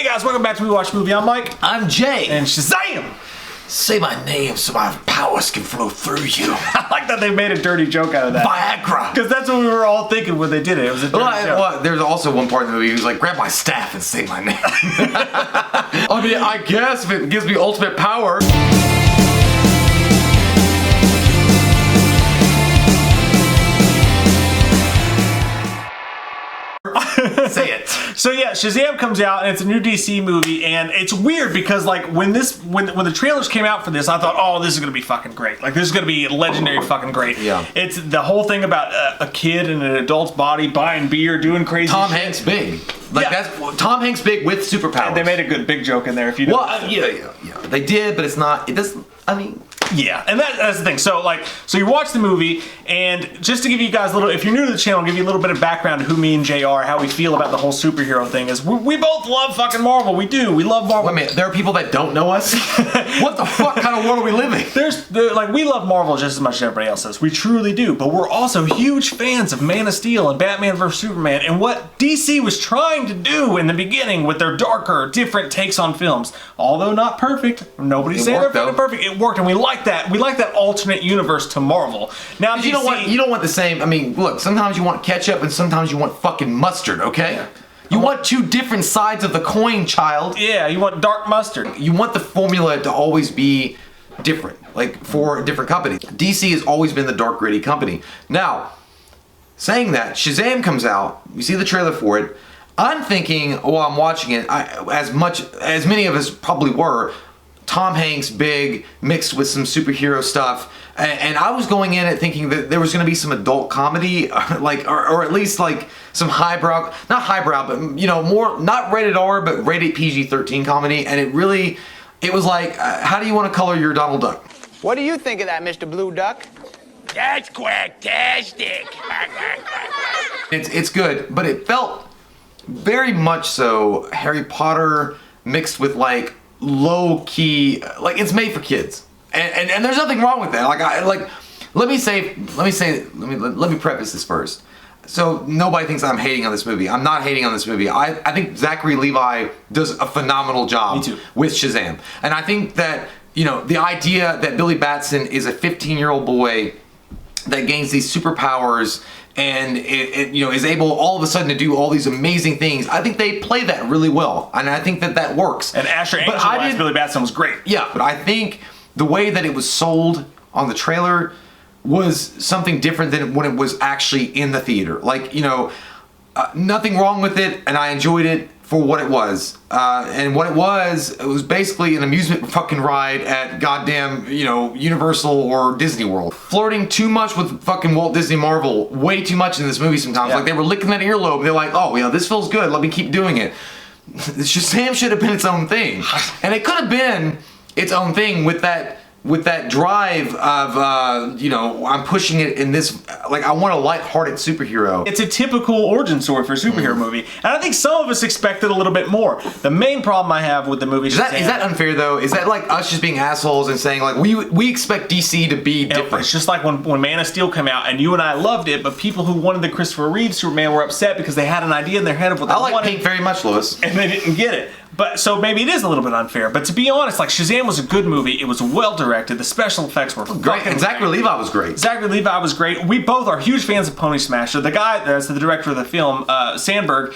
Hey guys, welcome back to We Watch Movie. I'm Mike. I'm Jay. And Shazam! Say my name so my powers can flow through you. I like that they made a dirty joke out of that. Viagra. Because that's what we were all thinking when they did it. It was a dirty joke. Well, there's also one part in the movie he was like, grab my staff and say my name. I mean, I guess if it gives me ultimate power. Say it. So yeah, Shazam comes out and it's a new DC movie, and it's weird because like when the trailers came out for this, I thought, oh, this is gonna be fucking great. Like this is gonna be legendary fucking great. Yeah. It's the whole thing about a kid in an adult's body buying beer, doing crazy Tom shit. Hanks big. Like that's Tom Hanks big with superpowers. And they made a good big joke in there if you know. Well, yeah. They did, but it's not. It doesn't. I mean. Yeah, and that's the thing. So you watch the movie, and just to give you guys a little, if you're new to the channel, give you a little bit of background to who me and Jay are, how we feel about the whole superhero thing. Is we both love fucking Marvel. We do. We love Marvel. Wait a minute, there are people that don't know us? What the fuck kind of world are we living? We love Marvel just as much as everybody else does. We truly do. But we're also huge fans of Man of Steel and Batman vs Superman, and what DC was trying to do in the beginning with their darker, different takes on films. Although not perfect, nobody's saying they're perfect. It worked, and we like that. We like that alternate universe to Marvel. Now, you don't want the same. I mean, look, sometimes you want ketchup and sometimes you want fucking mustard, okay? Yeah. You want two different sides of the coin, child. Yeah, you want dark mustard. You want the formula to always be different, like for different companies. DC has always been the dark, gritty company. Now, saying that, Shazam comes out. We see the trailer for it. I'm thinking, while I'm watching it, as many of us probably were, Tom Hanks big mixed with some superhero stuff, and I was going in it thinking that there was going to be some adult comedy, like or at least like some highbrow, not highbrow, but you know, more not rated R but rated PG-13 comedy, and it was like, how do you want to color your Donald Duck? What do you think of that, Mr. Blue Duck? That's quacktastic. It's good, but it felt very much so Harry Potter mixed with like low key, like it's made for kids, and there's nothing wrong with that. Let me preface this first. So nobody thinks I'm hating on this movie. I'm not hating on this movie. I think Zachary Levi does a phenomenal job with Shazam, and I think that, you know, the idea that Billy Batson is a 15-year-old boy that gains these superpowers and it you know, is able all of a sudden to do all these amazing things. I think they play that really well, and I think that works. And Asher Angel as Billy Batson was great. Yeah, but I think the way that it was sold on the trailer was something different than when it was actually in the theater. Like, you know, nothing wrong with it, and I enjoyed it for what it was. And what it was basically an amusement fucking ride at goddamn, you know, Universal or Disney World. Flirting too much with fucking Walt Disney Marvel, way too much in this movie sometimes. Yeah. Like they were licking that earlobe, they're like, oh, yeah, this feels good, let me keep doing it. Shazam should have been its own thing. And it could have been its own thing with that drive of, you know, I'm pushing it in this, like, I want a lighthearted superhero. It's a typical origin story for a superhero movie, and I think some of us expected a little bit more. The main problem I have with the movie is that unfair though? Is that like us just being assholes and saying like we expect DC to be different? It's just like when Man of Steel came out, and you and I loved it, but people who wanted the Christopher Reeve Superman were upset because they had an idea in their head of what they wanted. I like Pink very much, Lewis. And they didn't get it. But so maybe it is a little bit unfair. But to be honest, like Shazam was a good movie. It was well directed. The special effects were great. And Zachary Levi was great. Zachary Levi was great. We both are huge fans of Pony Smasher. The guy that's the director of the film, Sandberg,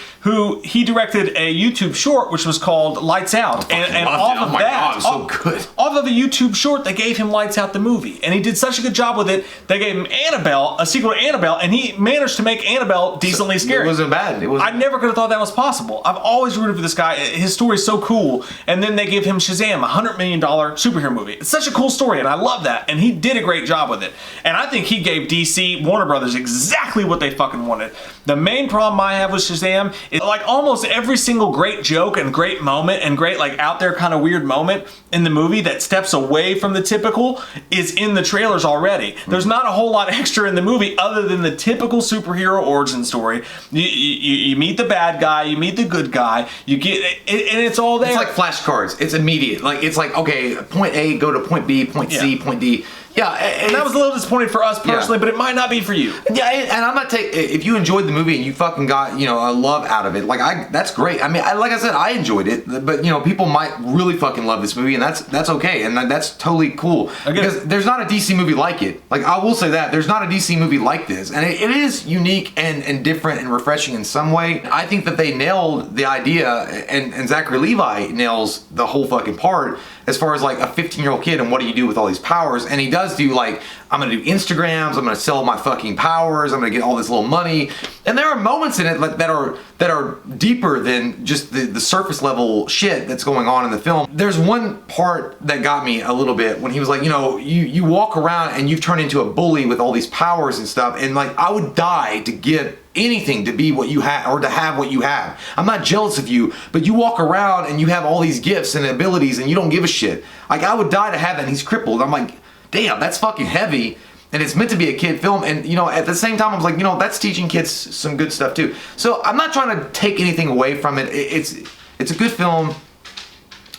he directed a YouTube short which was called Lights Out. And off of that, God, so good. Off of a YouTube short, they gave him Lights Out the movie, and he did such a good job with it. They gave him Annabelle, a sequel to Annabelle, and he managed to make Annabelle decently scary. It wasn't bad. I never could have thought that was possible. I've always rooted for this guy. His story is so cool. And then they give him Shazam, a $100 million superhero movie. It's such a cool story, and I love that. And he did a great job with it. And I think he gave DC, Warner Brothers, exactly what they fucking wanted. The main problem I have with Shazam is like almost every single great joke and great moment and great like out there kind of weird moment in the movie that steps away from the typical is in the trailers already. There's not a whole lot extra in the movie other than the typical superhero origin story. You meet the bad guy, you meet the good guy, you get it, and it's all there. It's like flashcards. It's immediate. Like it's like, okay, point A, go to point B, point C, point D. Yeah, And that was a little disappointing for us personally, but it might not be for you. Yeah, and I'm not taking. If you enjoyed the movie and you fucking got a love out of it, that's great. I mean, like I said, I enjoyed it, but people might really fucking love this movie, and that's okay, and that's totally cool because there's not a DC movie like it. Like I will say that there's not a DC movie like this, and it is unique and different and refreshing in some way. I think that they nailed the idea, and Zachary Levi nails the whole fucking part as far as like a 15-year-old kid and what do you do with all these powers, and he does do like, I'm gonna do Instagrams, I'm gonna sell my fucking powers, I'm gonna get all this little money, and there are moments in it that are deeper than just the surface level shit that's going on in the film. There's one part that got me a little bit when he was like, you walk around and you've turned into a bully with all these powers and stuff, and like I would die to give anything to be what you have or to have what you have. I'm not jealous of you, but you walk around and you have all these gifts and abilities and you don't give a shit. Like I would die to have that, and he's crippled. I'm like, damn, that's fucking heavy, and it's meant to be a kid film, and at the same time I was like, that's teaching kids some good stuff too. So I'm not trying to take anything away from it. It's a good film.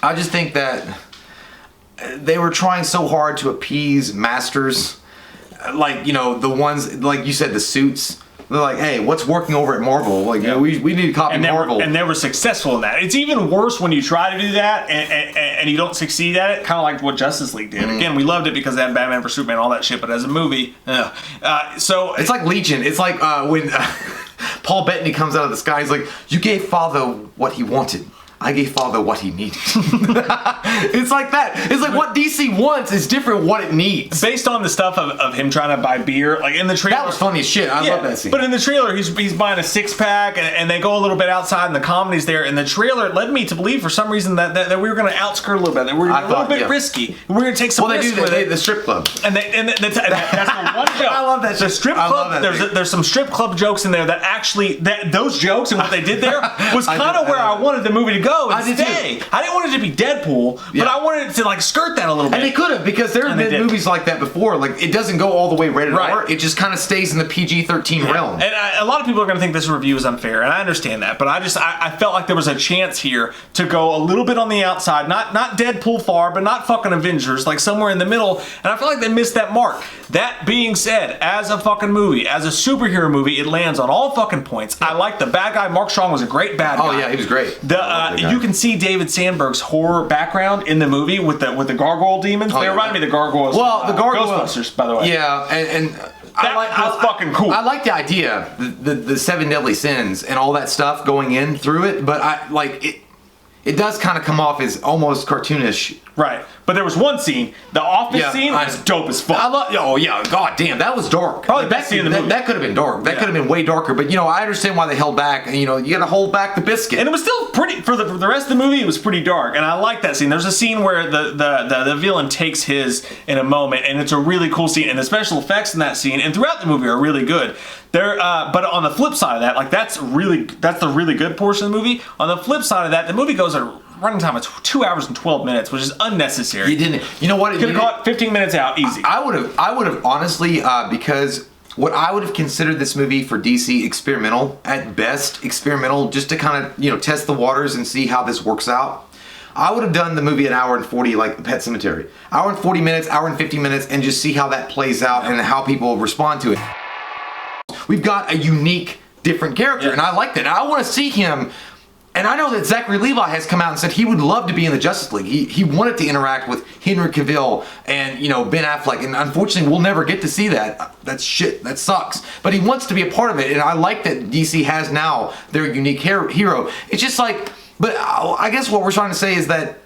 I just think that they were trying so hard to appease masters, like the ones like you said, the suits. They're like, hey, what's working over at Marvel? Like, we need to copy Marvel. And they were successful in that. It's even worse when you try to do that and you don't succeed at it, kind of like what Justice League did. Again, we loved it because they had Batman vs. Superman, all that shit, but as a movie, so... It's like Legion. It's like when Paul Bettany comes out of the sky, he's like, you gave Father what he wanted. I gave Father what he needed. It's like that. It's like what DC wants is different what it needs. Based on the stuff of him trying to buy beer, like in the trailer. That was funny as shit. I love that scene. But in the trailer, he's buying a 6-pack, and they go a little bit outside, and the comedy's there. And the trailer led me to believe, for some reason, that we were going to outskirt a little bit. That we were a little bit risky. We were going to take some risk with it. The strip club. And that's the one joke. I love that shit. The strip club. There's some strip club jokes in there that actually those jokes and what they did there was kind of where I wanted the movie to go. I did too. I didn't want it to be Deadpool, but I wanted it to like skirt that a little bit. And they could have, because there have been movies like that before. Like it doesn't go all the way rated R. It just kind of stays in the PG-13 realm. And a lot of people are going to think this review is unfair, and I understand that. But I felt like there was a chance here to go a little bit on the outside, not Deadpool far, but not fucking Avengers, like somewhere in the middle. And I feel like they missed that mark. That being said, as a fucking movie, as a superhero movie, it lands on all fucking points. I like the bad guy. Mark Strong was a great bad guy. Oh yeah, he was great. You can see David Sandberg's horror background in the movie with the gargoyle demons. They remind me of the gargoyles. Well, the gargoyles, Ghostbusters, by the way. Yeah, and that was fucking cool. I like the idea, the 7 deadly sins and all that stuff going in through it, but it does kind of come off as almost cartoonish. Right. But there was one scene, the office scene, was dope as fuck. God damn, that was dark. Probably the best scene in the movie. That could have been dark. That could have been way darker. But I understand why they held back. You got to hold back the biscuit. And it was still pretty for the rest of the movie. It was pretty dark, and I like that scene. There's a scene where the villain takes his in a moment, and it's a really cool scene. And the special effects in that scene and throughout the movie are really good. But on the flip side of that, like that's the really good portion of the movie. On the flip side of that, the movie goes at running time of 2 hours and 12 minutes, which is unnecessary. You didn't. You know what? Could have caught 15 minutes out easy. I would have honestly, because what I would have considered this movie for DC experimental, at best experimental, just to kind of test the waters and see how this works out. I would have done the movie an hour and 40 like Pet Sematary. Hour and 40 minutes, hour and 50 minutes, and just see how that plays out and how people respond to it. We've got a unique, different character, and I like that. I want to see him. And I know that Zachary Levi has come out and said he would love to be in the Justice League. He wanted to interact with Henry Cavill and Ben Affleck, and unfortunately we'll never get to see that. That's shit. That sucks. But he wants to be a part of it, and I like that DC has now their unique hero. It's just like, but I guess what we're trying to say is that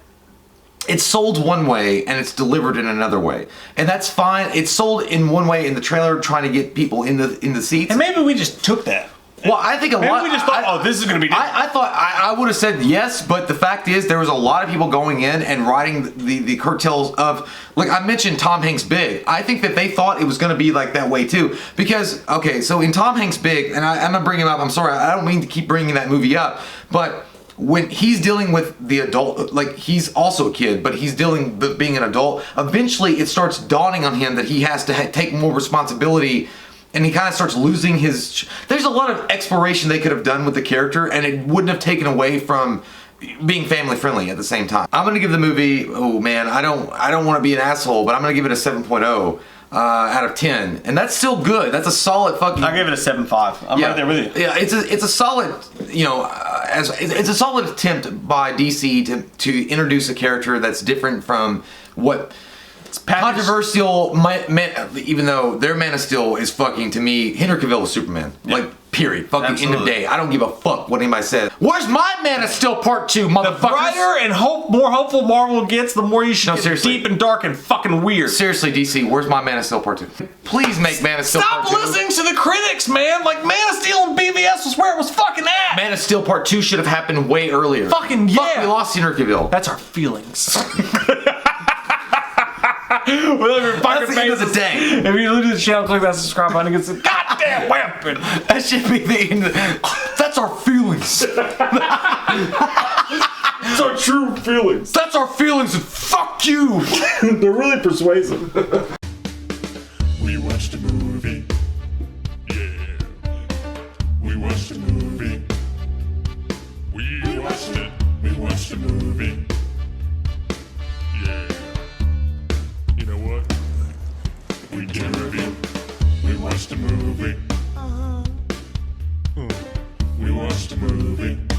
it's sold one way and it's delivered in another way, and that's fine. It's sold in one way in the trailer, trying to get people in the seats. And maybe we just took that. Well, I think maybe we just thought, this is going to be different. I thought I would have said yes, but the fact is there was a lot of people going in and riding the curtails of, like I mentioned, Tom Hanks' Big. I think that they thought it was going to be like that way too, because so in Tom Hanks' Big, and I'm gonna bring him up. I'm sorry, I don't mean to keep bringing that movie up, but when he's dealing with the adult, like he's also a kid, but he's dealing with being an adult. Eventually, it starts dawning on him that he has to take more responsibility. And he kind of starts losing his... There's a lot of exploration they could have done with the character, and it wouldn't have taken away from being family friendly at the same time. I'm gonna give the movie, oh man, I don't want to be an asshole, but I'm gonna give it a 7.0 out of 10, and that's still good. That's a solid fucking. I'll give it a 7.5. I'm right there with you. Yeah, it's a solid, you know, it's a solid attempt by DC to introduce a character that's different from what. Controversial, even though their Man of Steel is fucking, to me, Henry Cavill is Superman. Yep. Like, period. Fucking Absolutely. End of day. I don't give a fuck what anybody says. Where's my Man of Steel Part 2, motherfuckers? The brighter and more hopeful Marvel gets, the more you should get deep and dark and fucking weird. Seriously, DC, where's my Man of Steel Part 2? Please make Man of Steel Part 2. Stop listening to the critics, man. Like, Man of Steel and BVS was where it was fucking at. Man of Steel Part 2 should have happened way earlier. Fucking yeah. Fuck, we lost Henry Cavill. That's our feelings. That's the end of the day. If you look at the channel, click that subscribe button against the goddamn weapon. That should be the end. That's our feelings. That's our true feelings. That's our feelings, and fuck you. They're really persuasive. We watched a movie. Yeah. We watched a movie. We watched it. We watched a movie. Yeah. You know what? We did a review. We watched a movie. We watched a movie.